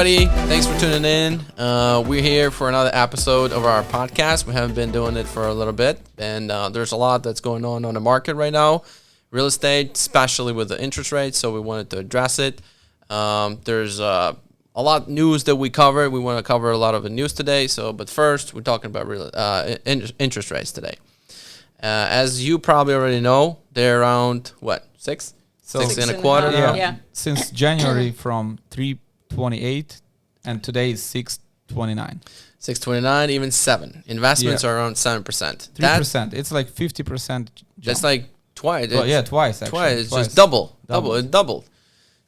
everybody. Thanks for tuning in. We're here for another episode of our podcast. We haven't been doing it for a little bit, and there's a lot that's going on the market right now. Real estate, especially with the interest rates, so we wanted to address it. There's a lot of news that we cover. We want to cover a lot of the news today. But first, we're talking about interest rates today. As you probably already know, they're around, what, 6? So 6.25 now? Yeah. Since January from 3.28 and today is 6.29. 6.29, even 7. Investments are around 7%. 3%. It's like 50% jump. That's like twice. Twice actually. Twice. It's just double. It doubled.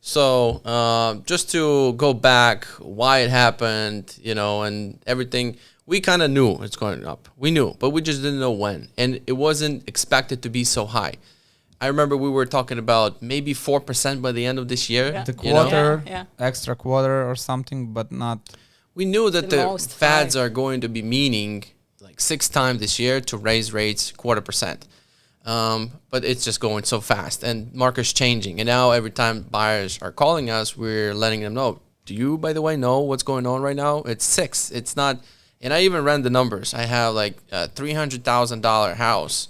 So just to go back, why it happened, and everything, we kind of knew it's going up. We knew, but we just didn't know when. And it wasn't expected to be so high. I remember we were talking about maybe 4% by the end of this year. The quarter, extra quarter or something, but not. We knew that the Feds are going to be meaning like 6 times this year to raise rates 0.25%. But it's just going so fast and market's changing. And now every time buyers are calling us, we're letting them know, do you, by the way, know what's going on right now? It's 6. It's not. And I even ran the numbers. I have like a $300,000 house.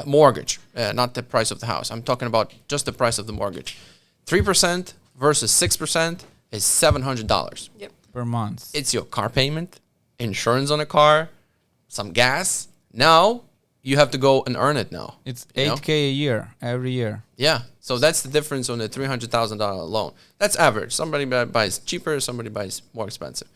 Mortgage, not the price of the house. I'm talking about just the price of the mortgage. 3% versus 6% is $700 per month. It's your car payment, insurance on a car, some gas. Now you have to go and earn it now. It's $8,000 a year, every year. Yeah, so that's the difference on a $300,000 loan. That's average. Somebody buys cheaper, somebody buys more expensive.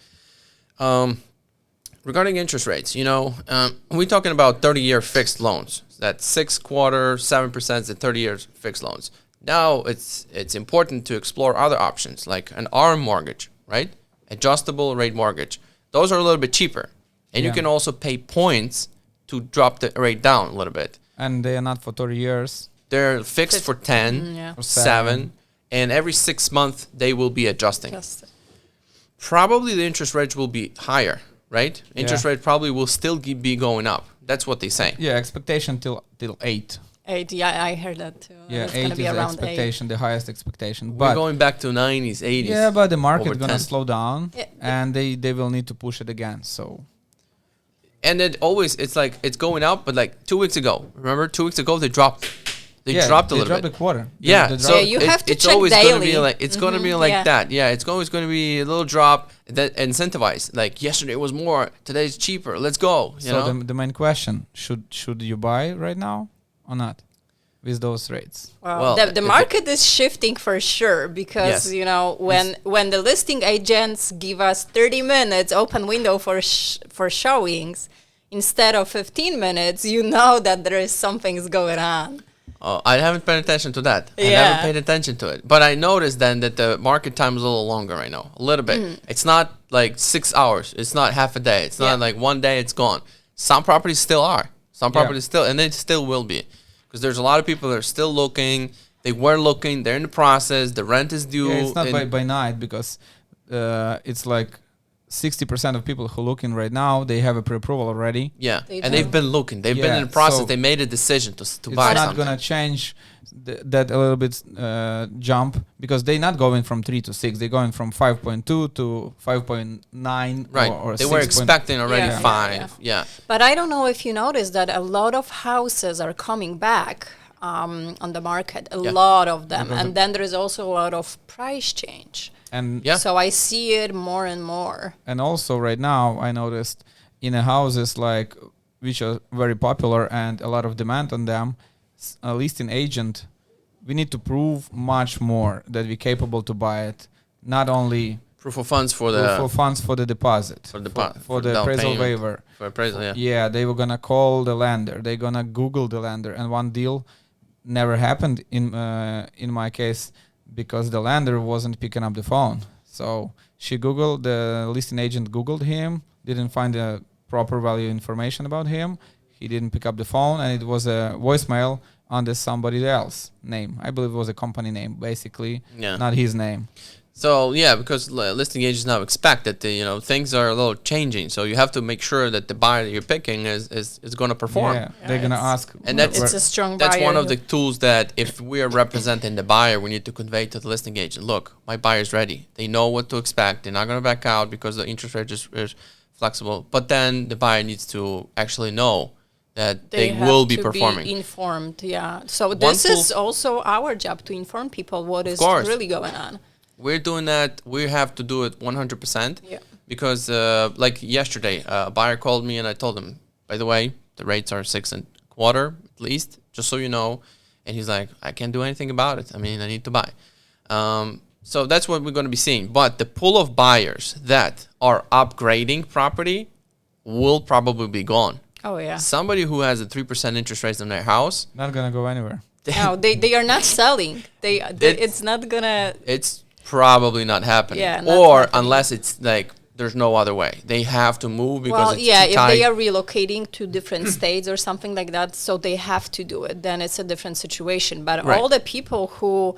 Regarding interest rates, we're talking about 30-year fixed loans. That's 6.25%, 7% is the 30 years fixed loans. Now it's important to explore other options like an ARM mortgage, right? Adjustable rate mortgage. Those are a little bit cheaper. And you can also pay points to drop the rate down a little bit. And they are not for 30 years. They're fixed for 10, 7, and every 6 months they will be adjusting. Probably the interest rates will be higher, right? Interest rate probably will still be going up. That's what they say. Yeah, expectation till 8. 8, yeah, I heard that too. Yeah, it's 8 is the expectation, the highest expectation. But we're going back to 90s, 80s. Yeah, but the market going to slow down, and they will need to push it again. So. And it's like it's going up, but like 2 weeks ago, remember 2 weeks ago they dropped. They dropped a little bit. They dropped a quarter. So you have to it's check always daily. Going to be like it's going to be like that. Yeah, it's always going to be a little drop that incentivized. Like yesterday was more, today's cheaper. Let's go. So the main question: should you buy right now or not with those rates? Well, the market is shifting for sure because when the listing agents give us 30 minutes open window for showings instead of 15 minutes, that there is something's going on. Oh, I haven't paid attention to that. I haven't paid attention to it. But I noticed then that the market time is a little longer right now. A little bit. It's not like 6 hours. It's not half a day. It's not like one day it's gone. Some properties still are. Some properties still, and they still will be. Because there's a lot of people that are still looking. They were looking. They're in the process. The rent is due. Yeah, it's not by night because it's like 60% of people who are looking right now, they have a pre-approval already. Yeah, and they've been looking. They've been in the process. So they made a decision to buy something. It's not going to change that a little bit jump because they're not going from 3 to 6. They're going from 5.2 to 5.9 right. or they 6. Were expecting already 5. Yeah. But I don't know if you noticed that a lot of houses are coming back on the market. A lot of them. And then there is also a lot of price change. And so I see it more and more. And also right now I noticed in the houses like which are very popular and a lot of demand on them, a listing agent, we need to prove much more that we're capable to buy it. Not only proof of funds for the deposit, for the appraisal waiver. For appraisal, yeah. They were gonna call the lender. They're gonna Google the lender, and one deal never happened in my case. Because the lender wasn't picking up the phone. So the listing agent Googled him, didn't find the proper value information about him. He didn't pick up the phone, and it was a voicemail under somebody else's name. I believe it was a company name, basically, not his name. So yeah, because listing agents now expect that things are a little changing. So you have to make sure that the buyer that you're picking is going to perform. Yeah, they're gonna ask. And that's it's a strong buyer. That's one of the tools that if we are representing the buyer, we need to convey to the listing agent. Look, my buyer's ready. They know what to expect. They're not going to back out because the interest rate is flexible. But then the buyer needs to actually know that they will be performing. Be informed, yeah. So this is also our job to inform people what is really going on. We're doing that. We have to do it 100%. Yeah. Because like yesterday, a buyer called me and I told him, by the way, the rates are 6.25 at least, just so you know. And he's like, I can't do anything about it. I mean, I need to buy. So that's what we're going to be seeing. But the pool of buyers that are upgrading property will probably be gone. Oh, yeah. Somebody who has a 3% interest rate on their house. Not going to go anywhere. No, they are not selling. It's not going to. It's probably not happening. Yeah, unless it's like there's no other way. They have to move because it's if too tight. they are relocating to different states or something like that, so they have to do it, then it's a different situation. But all the people who,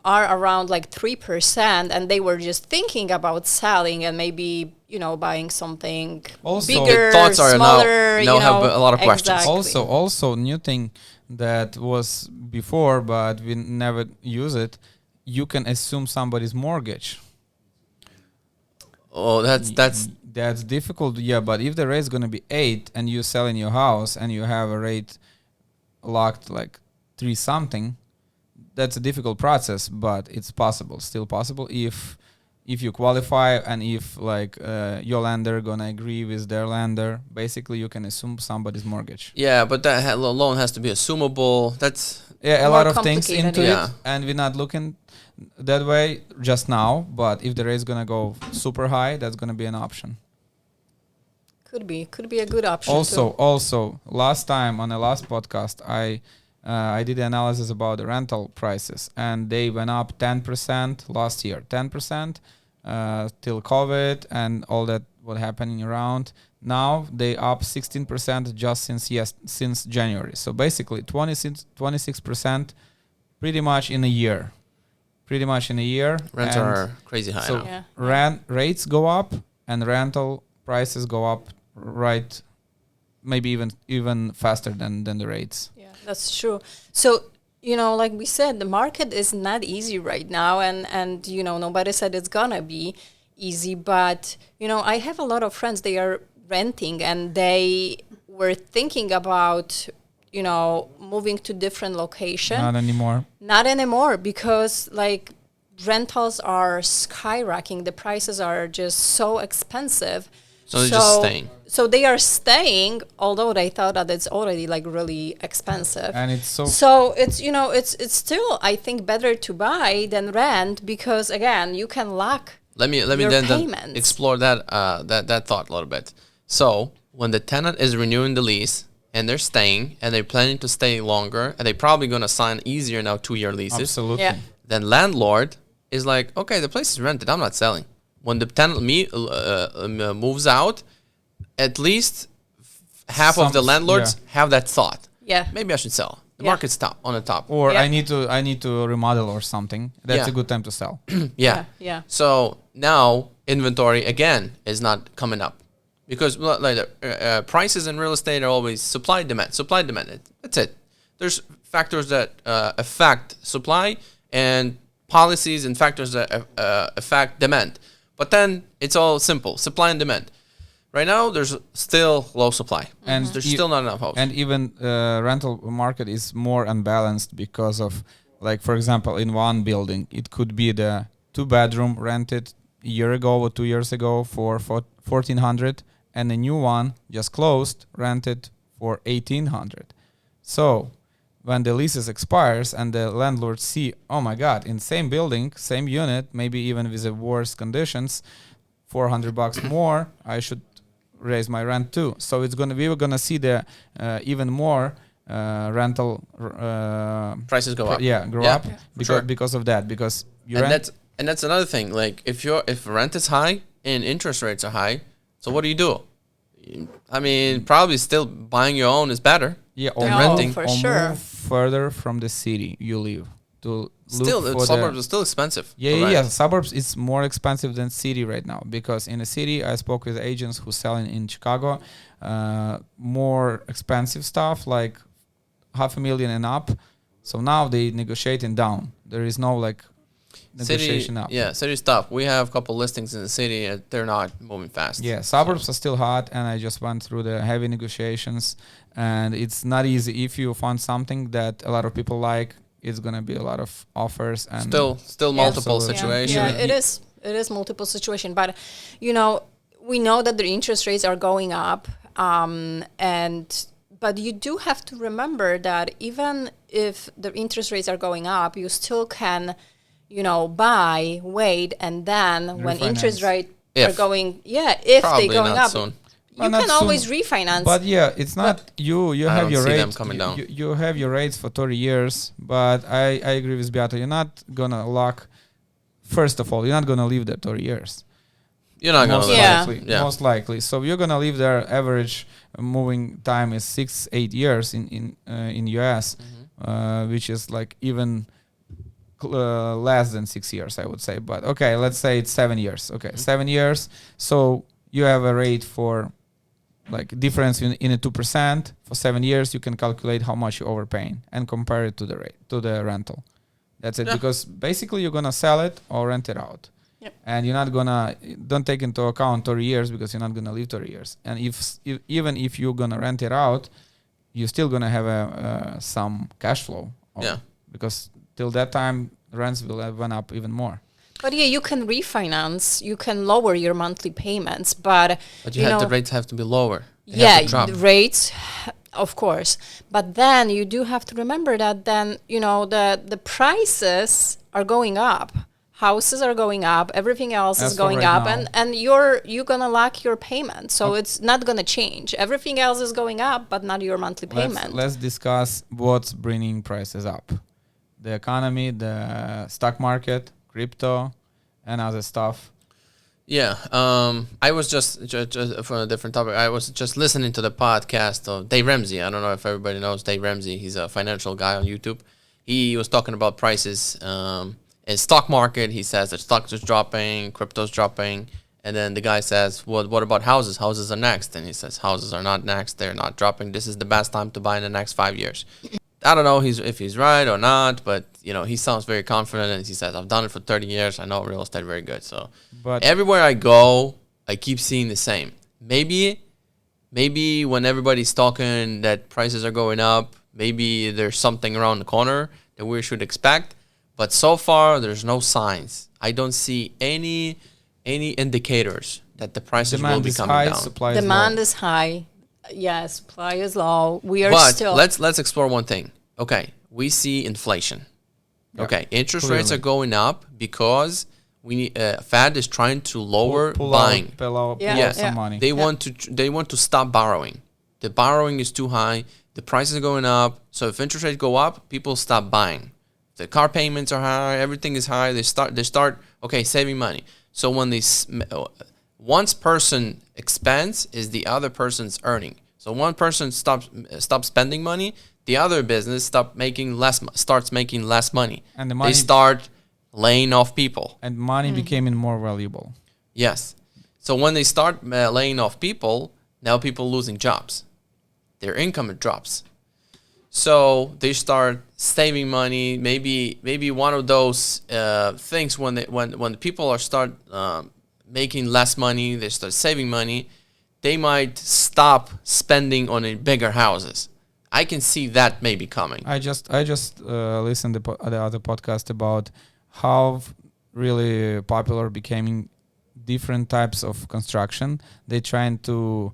are around like 3% and they were just thinking about selling and maybe, buying something bigger, the thoughts are smaller, now have a lot of questions. Exactly. Also new thing that was before, but we never use it. You can assume somebody's mortgage. Oh, that's difficult. Yeah, but if the rate's gonna be 8 and you sell in your house and you have a rate locked like 3 something, that's a difficult process, but it's possible, still possible if you qualify and if like your lender gonna agree with their lender. Basically, you can assume somebody's mortgage. Yeah, but that loan has to be assumable. That's a lot of things into it, and we're not looking that way just now, but if the rate's gonna go super high, that's gonna be an option. Could be a good option. Also, last time on the last podcast, I did the analysis about the rental prices, and they went up 10% last year, 10% till COVID and all that what happening around. Now they up 16% just since January. So basically 26% pretty much in a year. Rents are crazy high now. So rates go up and rental prices go up, right? Maybe even faster than the rates. Yeah, that's true. So, like we said, the market is not easy right now, and nobody said it's gonna be easy, but I have a lot of friends, they are renting and they were thinking about moving to different location. Not anymore because like rentals are skyrocketing. The prices are just so expensive. So they're just staying. So they are staying, although they thought that it's already like really expensive. And it's so it's it's still, I think, better to buy than rent because again you can lock. Let me then explore that thought a little bit. So when the tenant is renewing the lease and they're staying and they're planning to stay longer and they're probably going to sign easier now 2-year leases. Absolutely. Yeah. Then landlord is like, okay, the place is rented. I'm not selling. When the tenant moves out, at least half of the landlords have that thought. Yeah, maybe I should sell. The market's on the top. Or I need to remodel or something. That's a good time to sell. Yeah. So now inventory again is not coming up because prices in real estate are always supply demand. That's it. There's factors that affect supply and policies and factors that affect demand. But then it's all simple, supply and demand. Right now, there's still low supply. And there's still not enough houses. And even rental market is more unbalanced because of, like, for example, in one building, it could be the 2-bedroom rented a year ago or 2 years ago for $1,400, and the new one just closed, rented for $1,800. So when the leases expires and the landlord see, oh my God, in same building, same unit, maybe even with the worse conditions, $400 more, I should raise my rent too. So we were gonna see the even more rental prices go up. Up because of that. Because that's another thing. Like if rent is high and interest rates are high, so what do? I mean, probably still buying your own is better. Yeah, or renting for sure. Move further from the city you live to still look for suburbs are still expensive. Yeah. Suburbs is more expensive than city right now, because in the city I spoke with agents who sell in Chicago more expensive stuff like $500,000 and up. So now they negotiating down. There is no like negotiation up. Yeah, city's tough. We have a couple listings in the city. They're not moving fast. Yeah, suburbs are still hot, and I just went through the heavy negotiations, and it's not easy. If you find something that a lot of people like, it's gonna be a lot of offers and still multiple situations. Yeah, it is. It is multiple situation, but we know that the interest rates are going up, but you do have to remember that even if the interest rates are going up, you still can buy, wait, and then when interest rates are going, if they're going up, soon. You can always refinance. But yeah, it's not you have your rates. Them coming down. You have your rates for 30 years, but I agree with Beata. You're not gonna lock. First of all, you're not gonna live there 30 years. You're not gonna most likely. So you're gonna live there. Average moving time is 6-8 years in US, which is like even less than 6 years, I would say. But okay, let's say it's 7 years. Okay, 7 years. So you have a rate for like difference in a 2% for 7 years. You can calculate how much you're overpaying and compare it to the rate to the rental. That's it. Because basically you're gonna sell it or rent it out. Yep. And you're not gonna don't take into account 30 years because you're not gonna live 30 years. And even if you're gonna rent it out, you're still gonna have some cash flow. Because till that time, rents will have went up even more. But yeah, you can refinance. You can lower your monthly payments, but the rates have to be lower. The rates, of course. But then you do have to remember that then the prices are going up. Houses are going up. Everything else is going up, and you're gonna lock your payment. So it's not gonna change. Everything else is going up, but not your monthly payment. Let's discuss what's bringing prices up. The economy, the stock market, crypto, and other stuff. Yeah, I was just for a different topic. I was just listening to the podcast of Dave Ramsey. I don't know if everybody knows Dave Ramsey. He's a financial guy on YouTube. He was talking about prices in stock market. He says that stocks is dropping, crypto's dropping, and then the guy says, "What about houses? Houses are next." And he says, "Houses are not next. They're not dropping. This is the best time to buy in the next 5 years." I don't know if he's right or not, but he sounds very confident, and he says, "I've done it for 30 years. I know real estate very good." So, but everywhere I go, I keep seeing the same. Maybe when everybody's talking that prices are going up, maybe there's something around the corner that we should expect. But so far, there's no signs. I don't see any indicators that the prices will be coming down. Demand is high. Yeah, supply is low. Let's explore one thing. Okay, we see inflation. Yeah, okay, interest rates are going up because Fed is trying to lower buying. Pull out some money. They want to stop borrowing. The borrowing is too high. The prices are going up. So if interest rates go up, people stop buying. The car payments are high. Everything is high. They start saving money. So when one person expense is the other person's earning. So one person stops spending money, the other business starts making less money. And they start laying off people. And money became more valuable. Yes. So when they start laying off people, now people losing jobs. Their income drops. So they start saving money. Maybe one of those things when the people start making less money, they start saving money, they might stop spending on bigger houses. I can see that maybe coming. I just listened to the other podcast about how really popular becoming different types of construction. They're trying to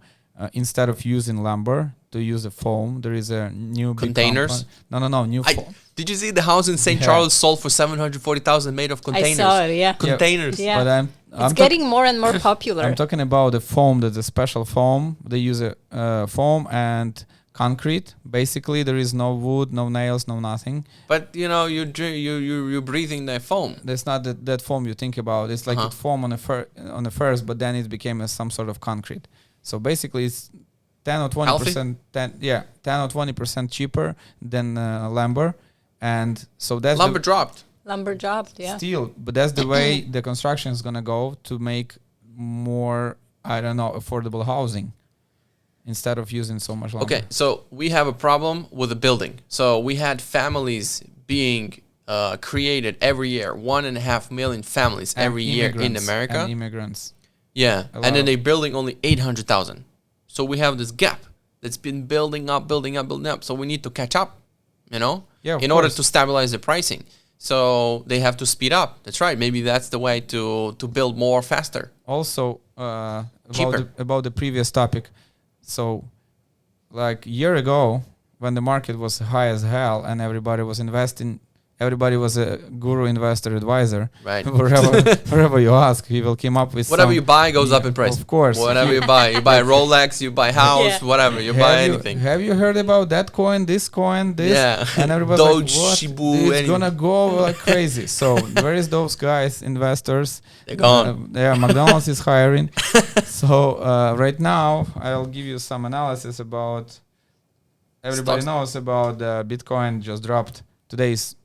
instead of using lumber, to use a foam. There is a new containers. New foam. Did you see the house in St. Charles sold for $740,000 made of containers? I saw it. Yeah, containers. Yeah. But it's getting more and more popular. I'm talking about the foam. That's a special foam. They use a foam and concrete. Basically, there is no wood, no nails, no nothing. But you're breathing the foam. That's not that foam you think about. It's like the foam on the first, but then it became some sort of concrete. So basically, it's 10 or 20%. 10 or 20% cheaper than lumber, And so that's lumber dropped. Lumber dropped, yeah. Still, but that's the way the construction is gonna go to make more, I don't know, affordable housing instead of using so much lumber. Okay, so we have a problem with the building. So we had families being created every year, 1.5 million families And every year in immigrants, America. And immigrants. Yeah, A and lot then of- they're building only 800,000. So we have this gap that's been building up. So we need to catch up, you know, Yeah, of in order course. to stabilize the pricing. So they have to speed up. That's right. Maybe that's the way to build more faster. Also, Cheaper. about the previous topic. So, like a year ago, when the market was high as hell and everybody was investing, everybody was a guru investor advisor. Right. wherever you ask, he will come up with Whatever some- you buy goes up in price. Of course. Whatever you buy a Rolex, you buy a house, Yeah. whatever, you buy anything. Have you heard about that coin, this coin, this? Yeah. And everybody's like, Doge, what? Shibu, It's anything. gonna go like crazy. So where is those guys, investors? They're gone. Yeah, McDonald's is hiring. So right now, I'll give you some analysis about. Everybody Stocks. knows about Bitcoin just dropped. Today is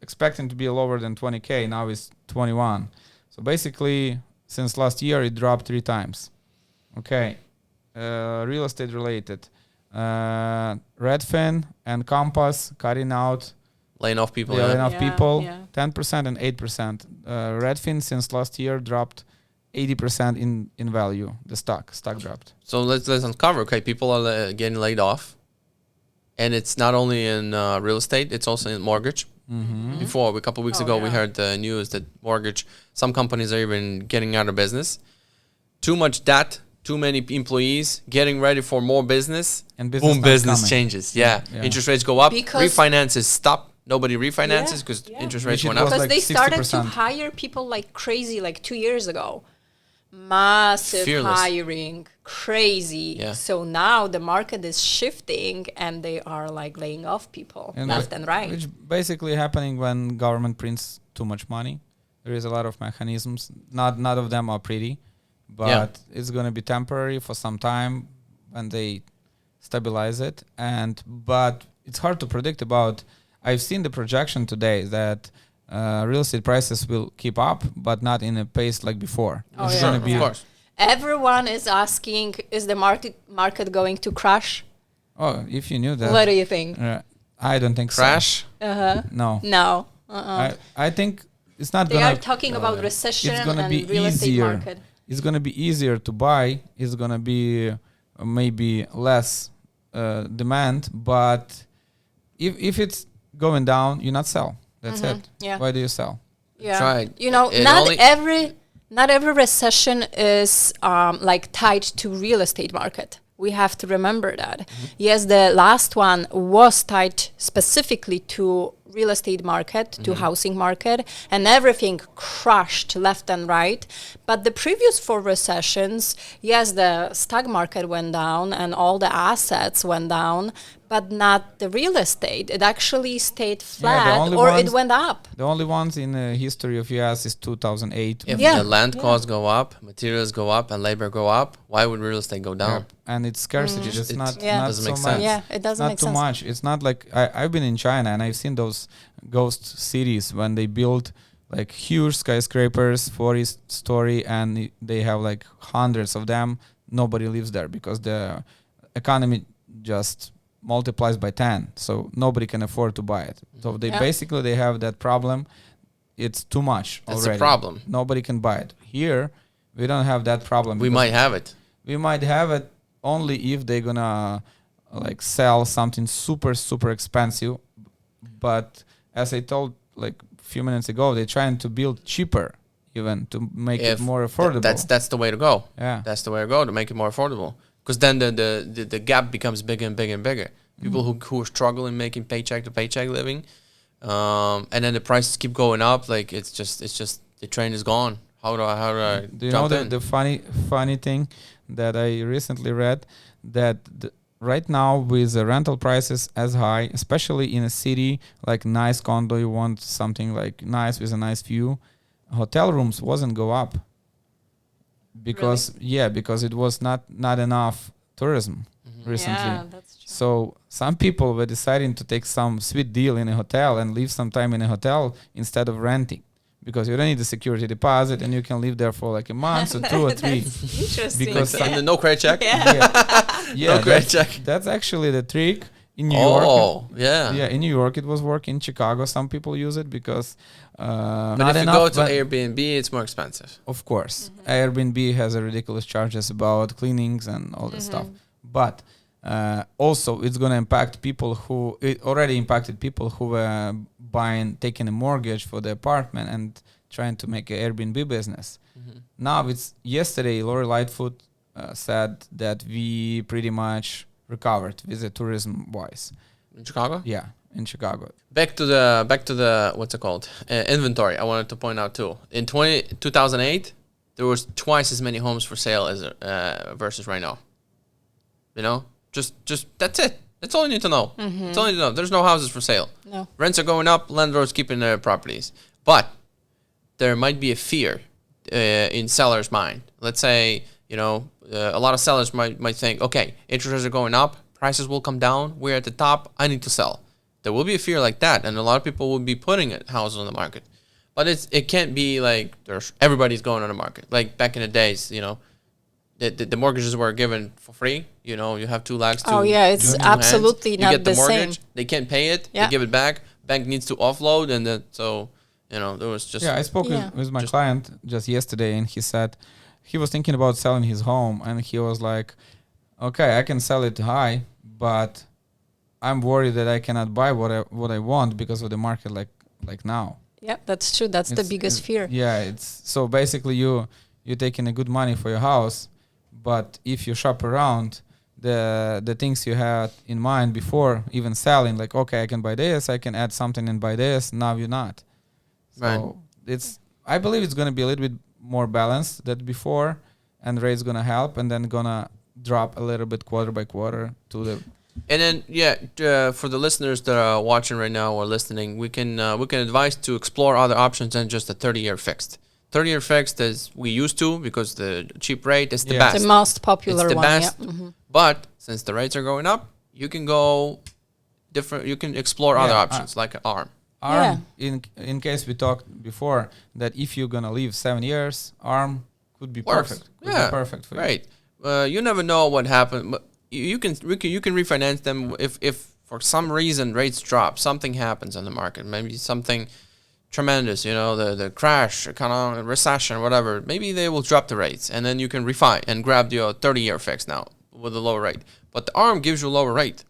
expecting to be lower than 20K. Now it's 21. So basically, since last year, it dropped 3 times. Okay. Real estate related. Redfin and Compass cutting out Laying off people. laying Yeah. off Yeah, people, yeah. 10% and 8%. Redfin since last year dropped 80% in value. The stock dropped. So let's uncover. Okay, people are getting laid off, and it's not only in real estate; it's also in mortgage. Mm-hmm. Before a couple of weeks Oh, ago, we yeah. heard the news that mortgage. Some companies are even getting out of business. Too much debt. Too many employees getting ready for more business. And business Boom, not business coming. changes. Yeah. Yeah. Interest rates go up. Because- Refinances stop. Nobody refinances Yeah, because yeah. interest rates Which it went up. was Because like they started to 60%. hire people like crazy like 2 years ago. Massive Fearless. hiring, crazy. Yeah. So now the market is shifting and they are like laying off people left and right. Which basically happening when government prints too much money. There is a lot of mechanisms. None of them are pretty, but it's going to be temporary for some time when they stabilize it. But it's hard to predict about. I've seen the projection today that real estate prices will keep up, but not in a pace like before. Oh, It's yeah. gonna Of be course. Everyone is asking, is the market going to crash? Oh, if you knew that. What do you think? I don't think Crash. Uh-huh. so. No. No. I think it's not They gonna. are talking about recession it's gonna and be real estate easier. market. It's gonna be easier to buy. It's gonna be maybe less demand, but if it's going down, you not sell. That's it. Yeah. Why do you sell? Yeah. Right. You know, It not only- every recession is like tied to real estate market. We have to remember that. Yes, the last one was tied specifically to real estate market, to housing market, and everything crashed left and right. But the previous 4 recessions, yes, the stock market went down and all the assets went down, but not the real estate. It actually stayed flat only or ones- it went up. The only ones in the history of US is 2008. If Yeah. the land Yeah. costs go up, materials go up, and labor go up, why would real estate go down? And it's scarcity. It's It not, Yeah. not doesn't so make much. sense. Yeah, it doesn't Not make too sense. much. It's not like I've been in China and I've seen those ghost cities when they build like huge skyscrapers, 40-story, and they have like hundreds of them. Nobody lives there because the economy just multiplies by 10, so nobody can afford to buy it. So they Yeah. basically they have that problem. It's too much That's already. the problem. Nobody can buy it. Here, we don't have that problem. We because might have it. we might have it only if they're gonna like sell something super expensive. But as I told like a few minutes ago, they're trying to build cheaper even to make it more affordable. That's the way to go. Yeah. That's the way to go to make it more affordable. Because then the gap becomes bigger and bigger and bigger. People who are struggling making paycheck to paycheck living, and then the prices keep going up. Like it's just the train is gone. How do I Do you know jump in? the funny thing that I recently read that right now with the rental prices as high, especially in a city like nice condo, you want something like nice with a nice view, hotel rooms wasn't go up because because it was not enough tourism recently. Yeah, that's true. So some people were deciding to take some sweet deal in a hotel and live some time in a hotel instead of renting, because you don't need the security deposit and you can live there for like a month or 2 or 3. Interesting. Because And no credit check. Yeah, No credit check. that's actually the trick in New York. Oh, yeah. Yeah, in New York it was working. In Chicago, some people use it because But not if you enough. go to but Airbnb, it's more expensive. of course, Airbnb has a ridiculous charges about cleanings and all that stuff. But also, it's going to impact people who it already impacted people who were taking a mortgage for the apartment and trying to make an Airbnb business. Now it's yesterday. Lori Lightfoot said that we pretty much recovered with the tourism wise. In Chicago? Yeah, in Chicago. Back to the what's it called? Inventory. I wanted to point out too. In 2008, there was twice as many homes for sale as versus right now. You know, just that's it. That's all you need to know. That's all you need to know. There's no houses for sale. No. Rents are going up. Landlords keeping their properties, but there might be a fear in sellers' mind. Let's say, you know, a lot of sellers might think, okay, interest rates are going up, prices will come down, we're at the top, I need to sell. There will be a fear like that, and a lot of people will be putting houses on the market. But it can't be like everybody's going on the market. Like back in the days, you know, the mortgages were given for free. You know, you have 2 lakhs to It's two absolutely hands. not You get the mortgage, same. they can't pay it, Yeah. they give it back, bank needs to offload, and so, you know, there was just... Yeah, I spoke with my client just yesterday, and he said he was thinking about selling his home, and he was like, okay, I can sell it high, but I'm worried that I cannot buy what I want because of the market like now. Yeah, that's true. That's the biggest fear. Yeah, it's so basically you're taking a good money for your house, but if you shop around, the things you had in mind before even selling, like, okay, I can buy this, I can add something and buy this, now you're not. So I believe it's going to be a little bit more balanced than before, and rates going to help, and then going to drop a little bit quarter by quarter to the... And then, for the listeners that are watching right now or listening, we can advise to explore other options than just a 30-year fixed. 30-year fixed is we used to because the cheap rate is the best. It's the most popular it's the one. best. Yeah. But since the rates are going up, you can go different. You can explore other options like an ARM. ARM, in case we talked before that if you're gonna live 7 years, ARM could be perfect. Could be perfect for you. Right. You never know what happened. But you can refinance them if for some reason rates drop, something happens on the market, maybe something tremendous, you know, the crash, economic recession, whatever. Maybe they will drop the rates, and then you can refi and grab your 30-year fix now with a lower rate. But the ARM gives you a lower rate.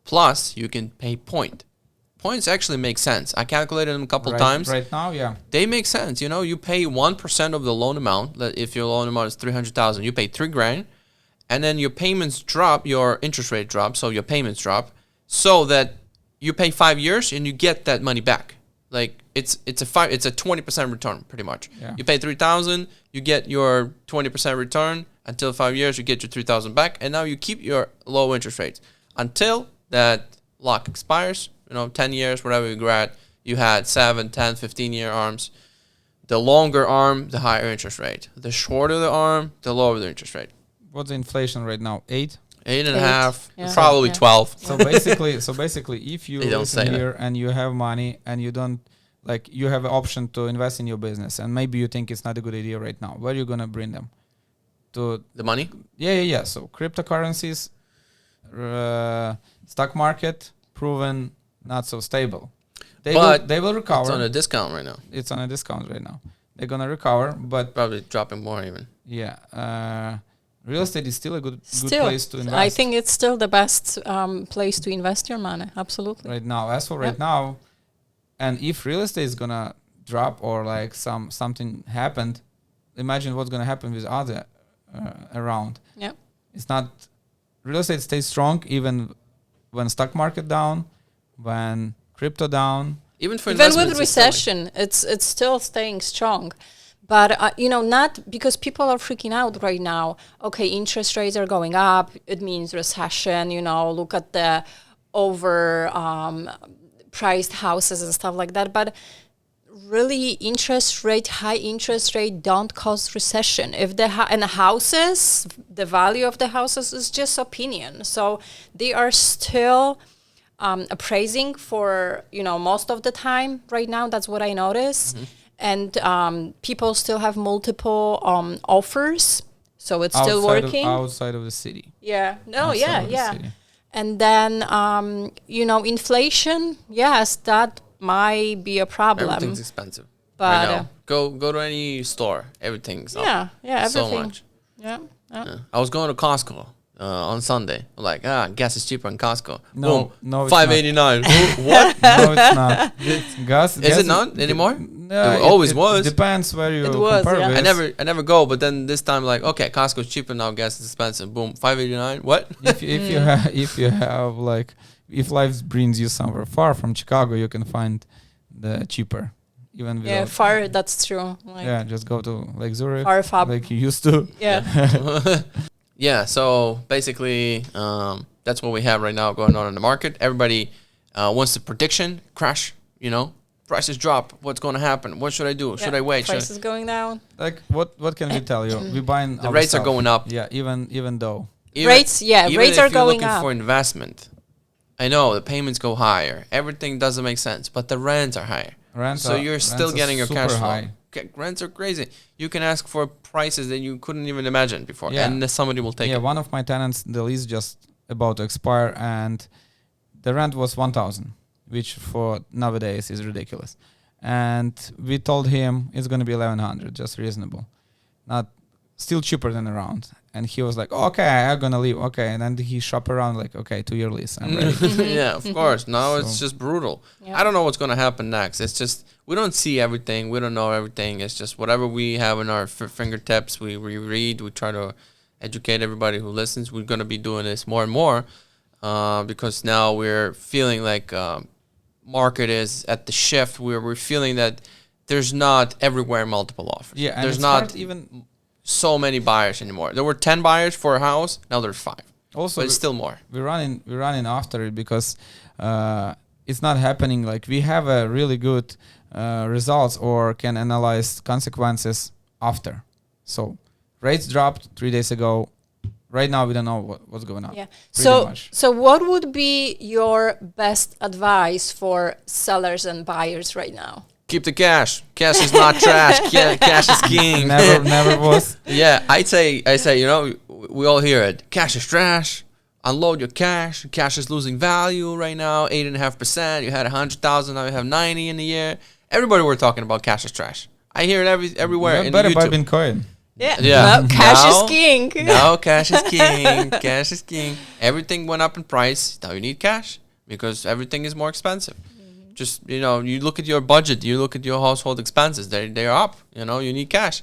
Plus, you can pay point. Points actually make sense. I calculated them a couple times. Right now, yeah. They make sense. You know, you pay 1% of the loan amount. If your loan amount is $300,000, you pay $3,000, and then your payments drop, your interest rate drops, so your payments drop, so that you pay 5 years and you get that money back. Like it's a 20% return pretty much. Yeah. You pay $3,000, you get your 20% return until 5 years. You get your $3,000 back, and now you keep your low interest rates until that lock expires. You know, 10 years, whatever you grad, you had 7, 10, 15-year ARMs. The longer ARM, the higher interest rate. The shorter the ARM, the lower the interest rate. What's the inflation right now? 8? 8.5, probably 12. So basically, if you listen here and you have money and you don't, like, you have an option to invest in your business, and maybe you think it's not a good idea right now, where are you gonna bring them? To the money? Yeah. So cryptocurrencies, stock market, proven not so stable. They will recover. It's on a discount right now. It's on a discount right now. They're gonna recover, but probably dropping more even. Yeah. Real estate is still a good place to invest. I think it's still the best place to invest your money. Absolutely. Right now, as for right now, and if real estate is gonna drop or like something happened, imagine what's gonna happen with other around. Yeah. It's not real estate stays strong even when stock market down, when crypto down. Even with recession, it's still staying strong. But, not because people are freaking out right now. Okay, interest rates are going up. It means recession, look at the priced houses and stuff like that. But really high interest rate don't cause recession. If and houses, the value of the houses is just opinion. So they are still appraising for, most of the time right now. That's what I notice. And people still have multiple offers. So it's still working. Outside of the city. Yeah. No, yeah. And then, inflation, yes, that might be a problem. Everything's expensive. But right now. Go to any store. Everything's up. Everything. So much. Yeah. I was going to Costco on Sunday. Like, gas is cheaper in Costco. No, Boom, no, $5.89. What? No, it's not. Gas Is it not anymore? No, it always was. Depends where you was, compare yeah. with. I never go, but then this time like, okay, Costco's cheaper now, gas is expensive. Boom, $5.89. What? if you have like, if life brings you somewhere far from Chicago, you can find the cheaper. Even far. That's true. Like just go to like Zurich, far like you used to. Yeah. Yeah. So basically, that's what we have right now going on in the market. Everybody wants the prediction crash. Prices drop. What's going to happen? What should I do? Should I wait? Prices going down. Like what can we tell you? We buying the rates are going up. Yeah, even though rates are going up. up. For investment, I know the payments go higher. Everything doesn't make sense, but the rents are higher. So you're still getting your cash flow. Rents are crazy. You can ask for prices that you couldn't even imagine before, and somebody will take it. Yeah, one of my tenants, the lease just about to expire, and the rent was 1,000, which for nowadays is ridiculous. And we told him it's going to be 1,100, just reasonable, not still cheaper than around. And he was like, okay, I'm going to leave. Okay. And then he shop around like, okay, 2-year lease. I'm ready. Yeah, of course. Now it's just brutal. Yeah. I don't know what's going to happen next. It's just, we don't see everything. We don't know everything. It's just whatever we have in our fingertips, we read, we try to educate everybody who listens. We're going to be doing this more and more because now we're feeling like market is at the shift where we're feeling that there's not everywhere multiple offers. Yeah, and there's not even so many buyers anymore. There were 10 buyers for a house. Now there's 5. Also, but it's still more. We're running after it because it's not happening. Like we have a really good results or can analyze consequences after. So rates dropped 3 days ago. Right now we don't know what's going on. Yeah. So what would be your best advice for sellers and buyers right now? Keep the cash. Cash is not trash. Cash is king. Never was. Yeah, I say, we all hear it. Cash is trash. Unload your cash. Cash is losing value right now. 8.5%. You had 100,000. Now you have 90 in a year. Everybody we're talking about cash is trash. I hear it everywhere. You better buy Bitcoin. Yeah. No, cash is king. No, cash is king. Cash is king. Everything went up in price. Now you need cash because everything is more expensive. Just, you look at your budget, you look at your household expenses, they're up, you need cash.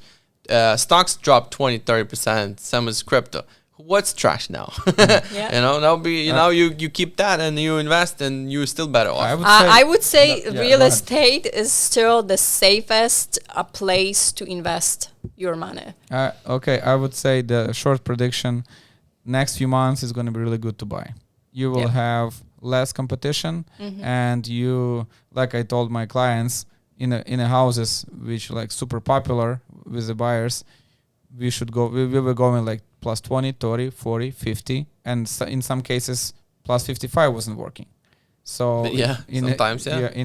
Stocks dropped 20-30%, some is crypto. What's trash now? That'll be, you keep that and you invest and you're still better off. I would say real estate is still the safest place to invest your money. Okay, I would say the short prediction, next few months is going to be really good to buy. You will have less competition, and you, like I told my clients, in a houses which like super popular with the buyers, we were going like plus 20, 30, 40, 50, and in some cases plus 55 wasn't working. So in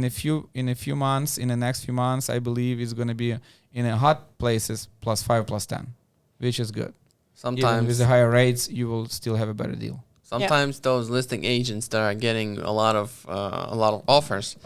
a few months, in the next few months, I believe it's going to be in a hot places plus 5, plus 10, which is good. Sometimes even with the higher rates, you will still have a better deal. Sometimes those listing agents that are getting a lot of offers,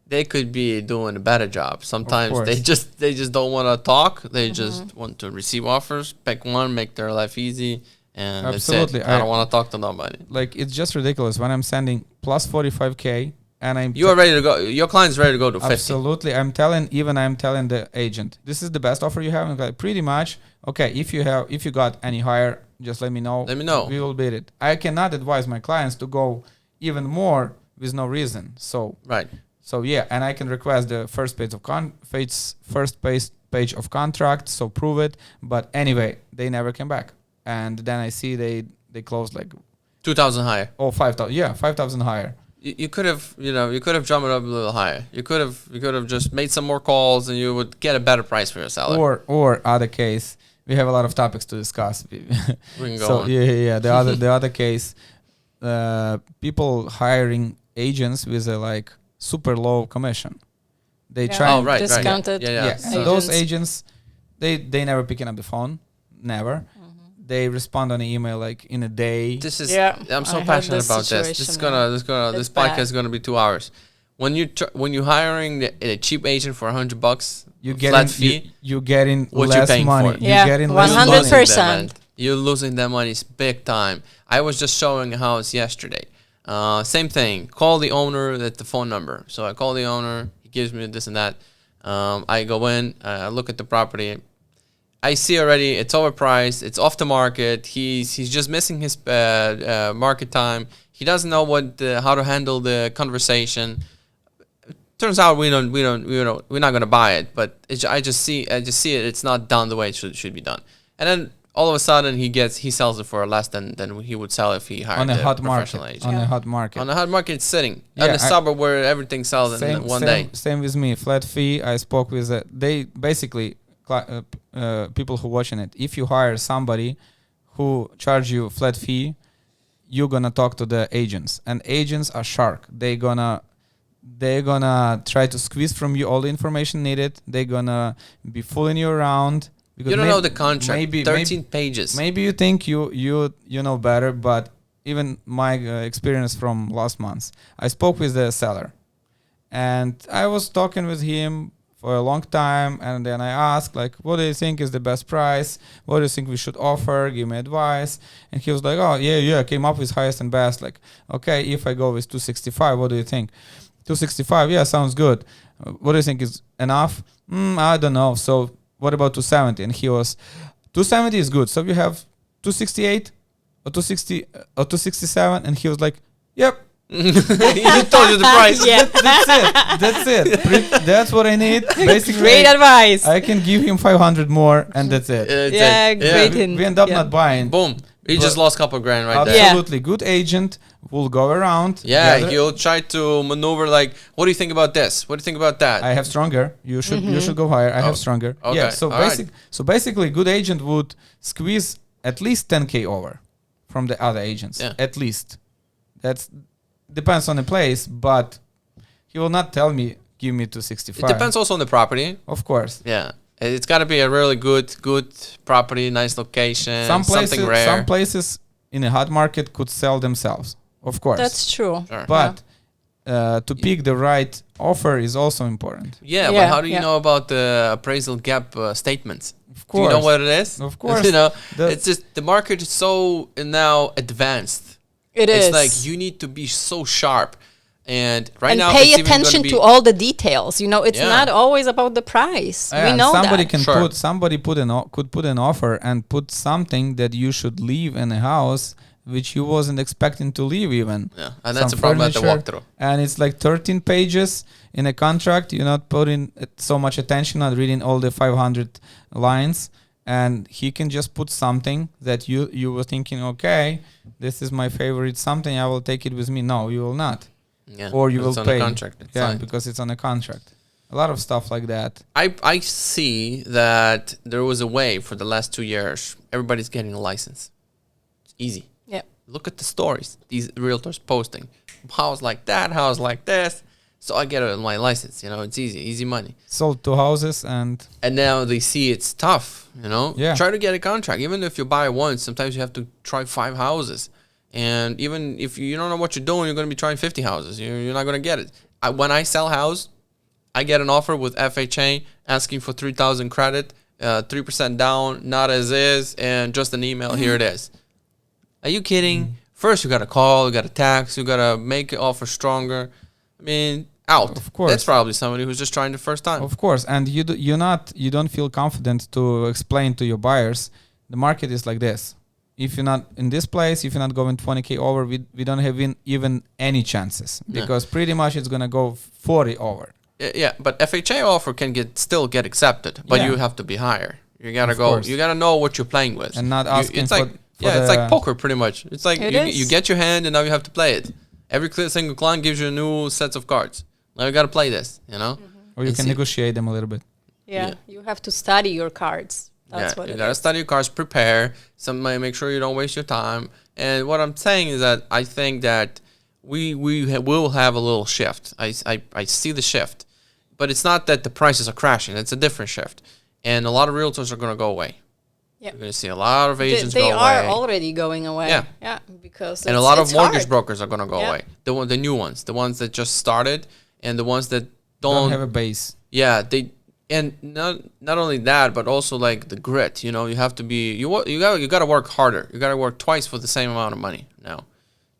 they could be doing a better job. Sometimes they just don't want to talk. They just want to receive offers, pick one, make their life easy, and absolutely. That's it. I don't want to talk to nobody. Like it's just ridiculous when I'm sending plus 45K and you are ready to go. Your client's ready to go to 50. Absolutely, I'm telling the agent, this is the best offer you have. And like, pretty much, okay. If you got any higher, just let me know. We will beat it. I cannot advise my clients to go even more with no reason. So right. So yeah, and I can request the first page of contract. So prove it. But anyway, they never came back. And then I see they closed like 2,000 higher. Oh, 5,000. Yeah, 5,000 higher. You could have, you could have jumped it up a little higher. You could have just made some more calls, and you would get a better price for your seller. Or other case, we have a lot of topics to discuss. We can go So on. yeah. The other case, people hiring agents with a like super low commission. They try. Oh, right. Discounted. Yeah. And those agents, they never picking up the phone, never. They respond on an email like in a day. This is. Yeah, I'm so I had passionate this about this. This It's podcast bad. is gonna be 2 hours. When you hiring a cheap agent for $100, You flat fee. you getting What you less paying money. for? You Yeah, getting less 100%. You're losing that money big time. I was just showing a house yesterday. Same thing. Call the owner at the phone number. So I call the owner. He gives me this and that. I go in. I look at the property. I see already it's overpriced. It's off the market. He's just missing his market time. He doesn't know how to handle the conversation. Turns out we're not gonna buy it. But I just see it. It's not done the way it should be done. And then all of a sudden he sells it for less than he would sell if he hired on a hot professional market. agent. On a hot market. On the hot market, it's sitting Yeah, on the suburb where everything sells in one day. Same with me. Flat fee. I spoke with they basically people who watching it. If you hire somebody who charge you flat fee, you're gonna talk to the agents, and agents are shark. They're gonna try to squeeze from you all the information needed. They're gonna be fooling you around. Because You don't know the contract. Maybe 13 pages. Maybe you think you know better, but even my experience from last month, I spoke with the seller, and I was talking with him for a long time, and then I asked like, what do you think is the best price? What do you think we should offer? Give me advice. And he was like, oh yeah, came up with highest and best. Like, okay, if I go with 265, what do you think? 265, yeah, sounds good. What do you think is enough? I don't know. So what about 270? And he was, 270 is good. So we have 268 or 260 or 267, and he was like, yep. He told you the price. Yeah. That's it. That's what I need. Basically, Great advice. I can give him 500 more, and that's it. Great. We end up not buying. Boom. He just lost a couple grand right there. Absolutely. Good agent will go around. Yeah, gather- he'll try to maneuver like, what do you think about this? What do you think about that? I have stronger. You should go higher. I have stronger. Okay. Yeah. So All right. basically, good agent would squeeze at least 10K over from the other agents. Yeah. At least. That's depends on the place, but he will not tell me give me 265. It depends also on the property. Of course. Yeah. It's got to be a really good property, nice location, something rare. Some places in a hot market could sell themselves. Of course. That's true. Sure. But to pick the right offer is also important. Yeah, but Yeah, how do you yeah. know about the appraisal gap statements? Of Do you course. know what it is? Of course. It's just the market is so now advanced. It is. It's like you need to be so sharp. And right and now, pay it's even gonna attention be, to all the details. It's Yeah. not always about the price. We And know somebody that. can Sure. could put an offer and put something that you should leave in a house which you wasn't expecting to leave even. Yeah, and that's Some the problem at the furniture, walkthrough. And it's like 13 pages in a contract. You're not putting so much attention, not reading all the 500 lines. And he can just put something that you were thinking, okay, this is my favorite something, I will take it with me. No, you will not. Yeah, Or you but will it's on pay. the contract. It's Yeah, signed. because it's on a contract. A lot of stuff like that. I see that there was a way for the last 2 years. Everybody's getting a license. It's easy. Yeah. Look at the stories these realtors posting. House like that, house like this. So I get my license. It's easy money. Sold 2 houses and And now they see it's tough. Yeah. Try to get a contract. Even if you buy once, sometimes you have to try 5 houses. And even if you don't know what you're doing, you're going to be trying 50 houses. You're not going to get it. When I sell house, I get an offer with FHA asking for 3,000 credit, 3% down, not as is, and just an email. Here it is. Are you kidding? First, you got to call, you got to text, you got to make the offer stronger. I mean, out. Of course. That's probably somebody who's just trying the first time. of course, and you don't feel confident to explain to your buyers the market is like this. If you're not in this place, if you're not going 20K over, we don't have even any chances because pretty much it's gonna go 40 over. Yeah, but FHA offer can still get accepted, but Yeah. you have to be higher. You gotta Of go. course. You gotta know what you're playing with, And not asking It's for- like for it's like the- poker, pretty much. It's like It you is. get your hand, and now you have to play it. Every single client gives you a new sets of cards. Now you got to play this, you know? Or you can negotiate them a little bit. Yeah, you have to study your cards. That's what you got to study your cards, prepare. Make sure you don't waste your time. And what I'm saying is that I think that we will have a little shift. I see the shift. But it's not that the prices are crashing. It's a different shift. And a lot of realtors are going to go away. Yep. You're going to see a lot of agents go away. They are already going away. Yeah, because and a lot of mortgage brokers are going to go away. The new ones, the ones that just started, and the ones that don't have a base. Yeah, and not only that, but also like the grit. You know, you have to be you got to work harder. You got to work twice for the same amount of money. Now,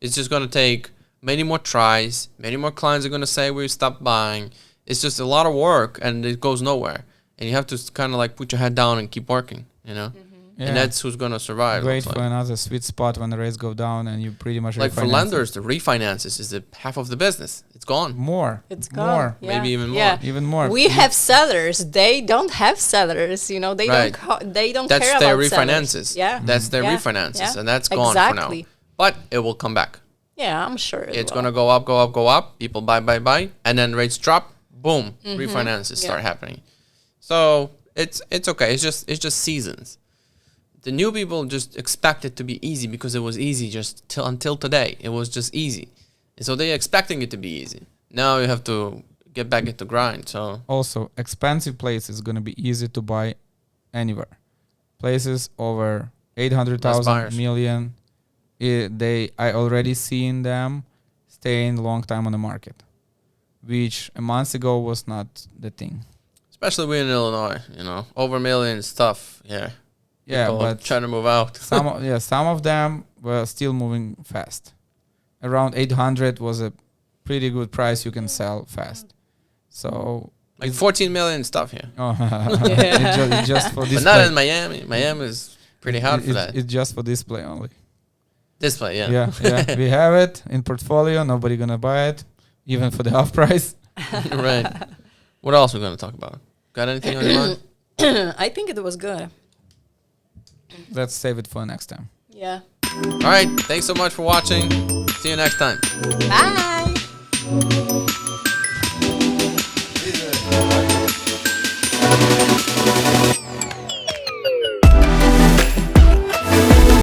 it's just going to take many more tries. Many more clients are going to say we stop buying. It's just a lot of work, and it goes nowhere. And you have to kind of like put your head down and keep working. You know. Yeah. And that's who's going to survive. Wait for another sweet spot when the rates go down and you pretty much like for lenders, the refinances is the half of the business. It's gone. It's gone. More. Yeah. Maybe even more. Yeah. Even more. We have sellers. They don't have sellers. You know, they don't that's care their about refinances. Sellers. Yeah. That's their refinances. And that's gone for now. But it will come back. Yeah, I'm sure it's going to go up, go up, go up. People buy. And then rates drop. Boom. Refinances start happening. So it's okay. It's just seasons. The new people just expect it to be easy because it was easy just until today. It was just easy. And so they're expecting it to be easy. Now you have to get back into grind. So also, expensive places going to be easy to buy anywhere. Places over 800,000 million, I already seen them staying a long time on the market, which a month ago was not the thing. Especially we in Illinois, you know, over a million stuff here. Yeah, but trying to move out. some of them were still moving fast. Around 800 was a pretty good price you can sell fast. So like 14 million stuff here. It's just for display. But not in Miami. Miami is pretty hard for that. It's just for display only. Display, yeah. Yeah. We have it in portfolio. Nobody gonna buy it, even for the half price. Right. What else are we gonna talk about? Got anything on your mind? I think it was good. Let's save it for next time. Yeah. All right. Thanks so much for watching. See you next time. Bye.